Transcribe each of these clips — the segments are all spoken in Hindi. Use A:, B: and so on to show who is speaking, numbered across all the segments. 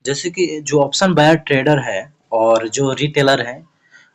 A: जैसे कि जो ऑप्शन बायर ट्रेडर है और जो रिटेलर है,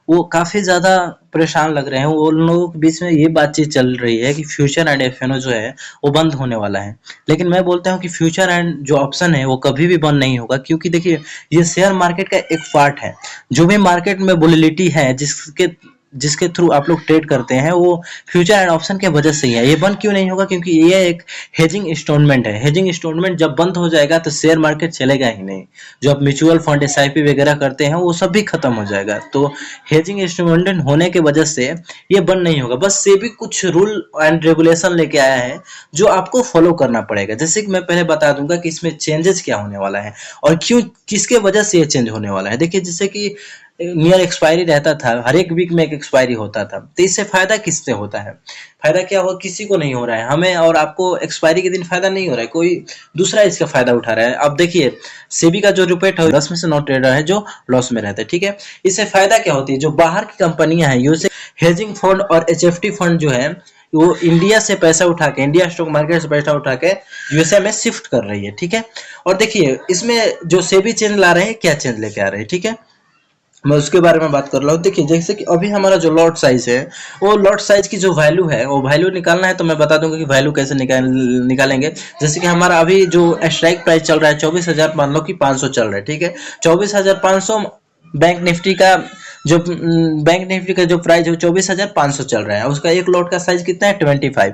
A: वो काफ़ी ज़्यादा परेशान लग रहे हैं। वो उन लोगों के बीच में ये बातचीत चल रही है कि फ्यूचर एंड एफएनओ जो है वो बंद होने वाला है। लेकिन मैं बोलता हूँ कि फ्यूचर एंड जो ऑप्शन है वो कभी भी बंद नहीं होगा, क्योंकि देखिए ये शेयर मार्केट का एक पार्ट है। जो भी मार्केट में वोलेटिलिटी है जिसके जिसके थ्रू आप लोग ट्रेड करते हैं, वो फ्यूचर एंड ऑप्शन के वजह से ही है। ये बंद क्यों नहीं होगा? क्योंकि ये एक हेजिंग इंस्ट्रूमेंट है। हेजिंग इंस्ट्रूमेंट जब बंद हो जाएगा तो शेयर मार्केट चलेगा ही नहीं। जो आप म्यूचुअल फंड एसआईपी वगैरह करते हैं वो सब भी खत्म हो जाएगा। तो हेजिंग इंस्ट्रूमेंट होने की वजह से ये बंद नहीं होगा। बस ये भी कुछ रूल एंड रेगुलेशन लेके आया है जो आपको फॉलो करना पड़ेगा। जैसे कि मैं पहले बता दूंगा कि इसमें चेंजेस क्या होने वाला है और क्यों, किसके वजह से ये चेंज होने वाला है। देखिए, जैसे कि नियर एक्सपायरी रहता था, हर एक वीक में एक एक्सपायरी होता था, तो इससे फायदा किससे होता है? फायदा क्या हो, किसी को नहीं हो रहा है। हमें और आपको एक्सपायरी के दिन फायदा नहीं हो रहा है, कोई दूसरा इसका फायदा उठा रहा है। अब देखिए, सेबी का जो रिपोर्ट है 10 में से 9 ट्रेडर है जो लॉस में रहते हैं, ठीक है। इससे फायदा क्या होती है? जो बाहर की कंपनियां हैं, यूएसए हेजिंग फंड और एचएफटी फंड जो है वो इंडिया से पैसा उठा के, इंडिया स्टॉक मार्केट से पैसा उठा के यूएसए में शिफ्ट कर रही है, ठीक है। और देखिए, इसमें जो सेबी चेंज ला रहे हैं, क्या चेंज लेके आ रहे हैं, ठीक है। मैं उसके बारे में बात कर रहा हूँ। देखिए, जैसे कि अभी हमारा जो लॉट साइज है, वो लॉट साइज की जो वैल्यू है, वो वैल्यू निकालना है, तो मैं बता दूंगा कि वैल्यू कैसे निकालेंगे। जैसे कि हमारा अभी जो स्ट्राइक प्राइस चल रहा है 24,000, मान लो कि 500 चल रहा है, ठीक है। 24,500 बैंक निफ्टी का जो प्राइस है 24,500 चल रहा है। उसका एक लॉट का साइज कितना है? 25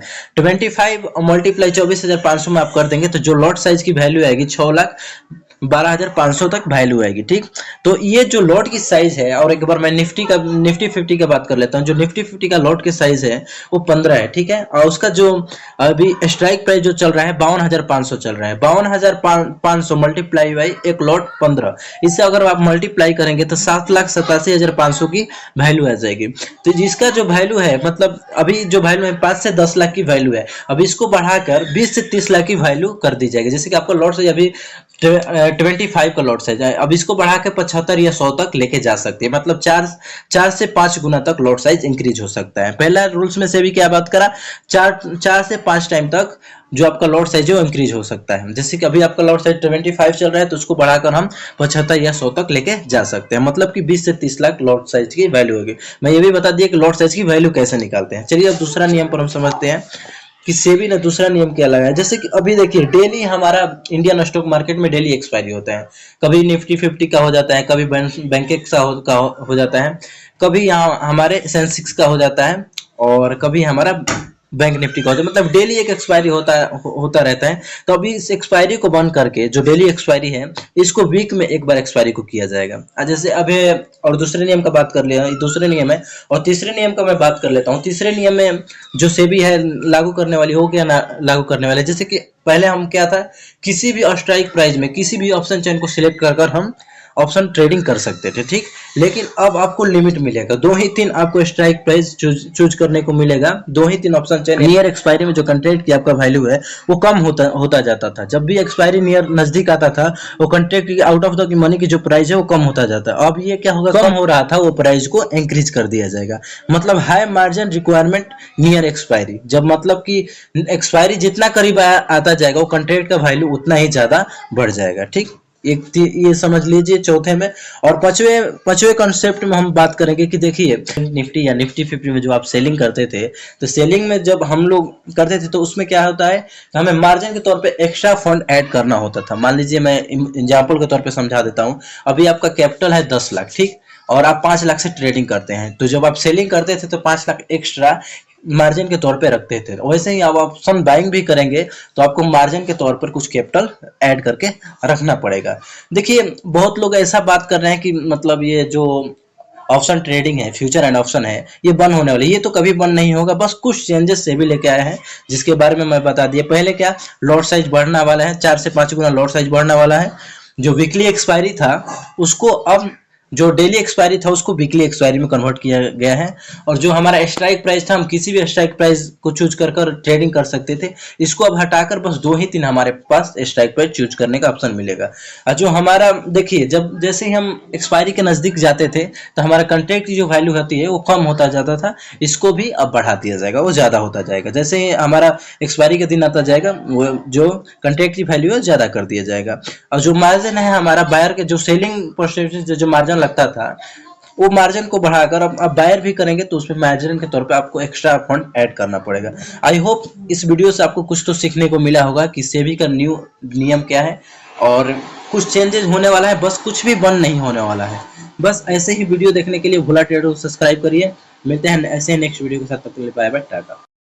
A: मल्टीप्लाई 24,500 में आप कर देंगे तो जो लॉट साइज की वैल्यू आएगी 6,12,500 तक वैल्यू आएगी, ठीक। तो ये जो लॉट की साइज है, और एक बार मैं निफ्टी 50 का बात कर लेता हूँ। जो निफ्टी 50 का लॉट की साइज है वो 15 है, ठीक है। और उसका जो अभी स्ट्राइक प्राइस जो चल रहा है 52,500 चल रहा है। 52,500 मल्टीप्लाई बाई एक लॉट 15, इससे अगर आप मल्टीप्लाई करेंगे तो 7,87,500 की वैल्यू आ जाएगी। तो जिसका जो वैल्यू है, मतलब अभी जो वैल्यू है 5 से 10 लाख की वैल्यू है, अभी इसको बढ़ाकर 20 से 30 लाख की वैल्यू कर दी जाएगी। जैसे कि आपका लॉट साइज अभी 25 का लॉट साइज है, अब इसको बढ़ा के 75 या 100 तक लेके जा सकते हैं। मतलब चार से 5 गुना तक लॉट साइज इंक्रीज हो सकता है। पहला रूल्स में से भी क्या बात करा, चार से 5 टाइम तक जो आपका लॉट साइज है वो इंक्रीज हो सकता है। जैसे कि अभी आपका लॉट साइज 25 चल रहा है, तो उसको बढ़ाकर हम 75 या 100 तक लेके जा सकते हैं। मतलब कि 20 से 30 लाख लॉट साइज की वैल्यू होगी। मैं ये भी बता दिया कि लॉट साइज की वैल्यू कैसे निकालते हैं। चलिए अब दूसरा नियम पर हम समझते हैं कि सेबी ने दूसरा नियम क्या लगाया है। जैसे कि अभी देखिए, डेली हमारा इंडियन स्टॉक मार्केट में डेली एक्सपायरी होता है। कभी निफ्टी 50 का हो जाता है, कभी बैंकेक्स का हो जाता है, कभी यहाँ हमारे सेंसेक्स का हो जाता है, और कभी हमारा बैंक निफ्टी का होता है। मतलब डेली एक एक्सपायरी होता रहता है। तो अभी इस एक्सपायरी को बंद करके, जो डेली एक्सपायरी है, इसको वीक में एक बार एक्सपायरी को किया जाएगा। जैसे अभी, और दूसरे नियम का बात कर लिया, दूसरे नियम है। और तीसरे नियम का मैं बात कर लेता हूँ। तीसरे नियम में जो सेबी है लागू करने वाली, हो गया ना लागू करने वाले। जैसे कि पहले हम क्या था, किसी भी स्ट्राइक प्राइस में किसी भी ऑप्शन चेन को सिलेक्ट कर हम ऑप्शन ट्रेडिंग कर सकते थे, ठीक। लेकिन अब आपको लिमिट मिलेगा, 2 ही 3 आपको स्ट्राइक प्राइस चूज करने को मिलेगा। 2 ही 3 ऑप्शन चेन। नियर एक्सपायरी में जो कंट्रैक्ट की आपका वैल्यू है वो कम होता जाता था। जब भी एक्सपायरी नियर नजदीक आता था, वो कंट्रैक्ट की आउट ऑफ द मनी की जो प्राइस है वो कम होता जाता है। अब ये क्या होगा, कम हो रहा था, वो प्राइस को इंक्रीज कर दिया जाएगा। मतलब high margin requirement near expiry. जब मतलब कि एक्सपायरी जितना करीब आता जाएगा, वो कंट्रैक्ट का वैल्यू उतना ही ज्यादा बढ़ जाएगा, ठीक। ये समझ लीजिए चौथे में। और पांचवें कॉन्सेप्ट में हम बात करेंगे कि देखिए, निफ्टी या निफ्टी 50 में जो आप सेलिंग करते थे, तो सेलिंग में जब हम लोग करते थे तो उसमें क्या होता है, हमें मार्जिन के तौर पे एक्स्ट्रा फंड ऐड करना होता था। मान लीजिए, मैं एग्जाम्पल के तौर पे समझा देता हूँ। अभी आपका कैपिटल है 10 लाख, ठीक। और आप 5 लाख से ट्रेडिंग करते हैं, तो जब आप सेलिंग करते थे तो 5 लाख एक्स्ट्रा मार्जिन के तौर पे रखते थे। वैसे ही आप ऑप्शन बाइंग भी करेंगे तो आपको मार्जिन के तौर पर कुछ कैपिटल ऐड करके रखना पड़ेगा। देखिए, बहुत लोग ऐसा बात कर रहे हैं कि मतलब ये जो ऑप्शन ट्रेडिंग है, फ्यूचर एंड ऑप्शन है, ये बंद होने वाली है। ये तो कभी बंद नहीं होगा, बस कुछ चेंजेस से भी लेके आए हैं, जिसके बारे में मैं बता दिया। पहले क्या, लॉट साइज बढ़ने वाला है, 4 से 5 गुना लॉट साइज बढ़ने वाला है। जो वीकली एक्सपायरी था उसको अब जो डेली एक्सपायरी था उसको वीकली एक्सपायरी में कन्वर्ट किया गया है, और जो हमारा स्ट्राइक प्राइस था हम किसी भी स्ट्राइक प्राइस को चूज कर ट्रेडिंग कर सकते थे, इसको अब हटाकर बस 2 ही 3 हमारे पास स्ट्राइक प्राइस चूज करने का ऑप्शन मिलेगा। और जो हमारा देखिए, जब जैसे ही हम एक्सपायरी के नजदीक जाते थे तो हमारा कंट्रैक्ट की जो वैल्यू होती है वो कम होता जाता था, इसको भी अब बढ़ा दिया जाएगा, वो ज्यादा होता जाएगा। जैसे ही हमारा एक्सपायरी का दिन आता जाएगा वो जो कंट्रैक्ट की वैल्यू है ज्यादा कर दिया जाएगा। और जो मार्जिन है हमारा बायर के, जो सेलिंग परसेंटेज जो मार्जिन लगता था, वो मार्जिन को बढ़ाकर अब बायर भी करेंगे तो उसमें मार्जिन के तौर पे आपको एक्स्ट्रा फंड ऐड करना पड़ेगा। आई होप इस वीडियो से आपको कुछ तो सीखने को मिला होगा कि सेबी का न्यू नियम क्या है और कुछ चेंजेस होने वाला है, बस कुछ भी बंद नहीं होने वाला है। बस ऐसे ही वीडियो देखने के लिए भोला ट्रेडर को सब्सक्राइब करिए। मिलते हैं ऐसे नेक्स्ट वीडियो के साथ, तब तक के लिए बाय बाय, टाटा।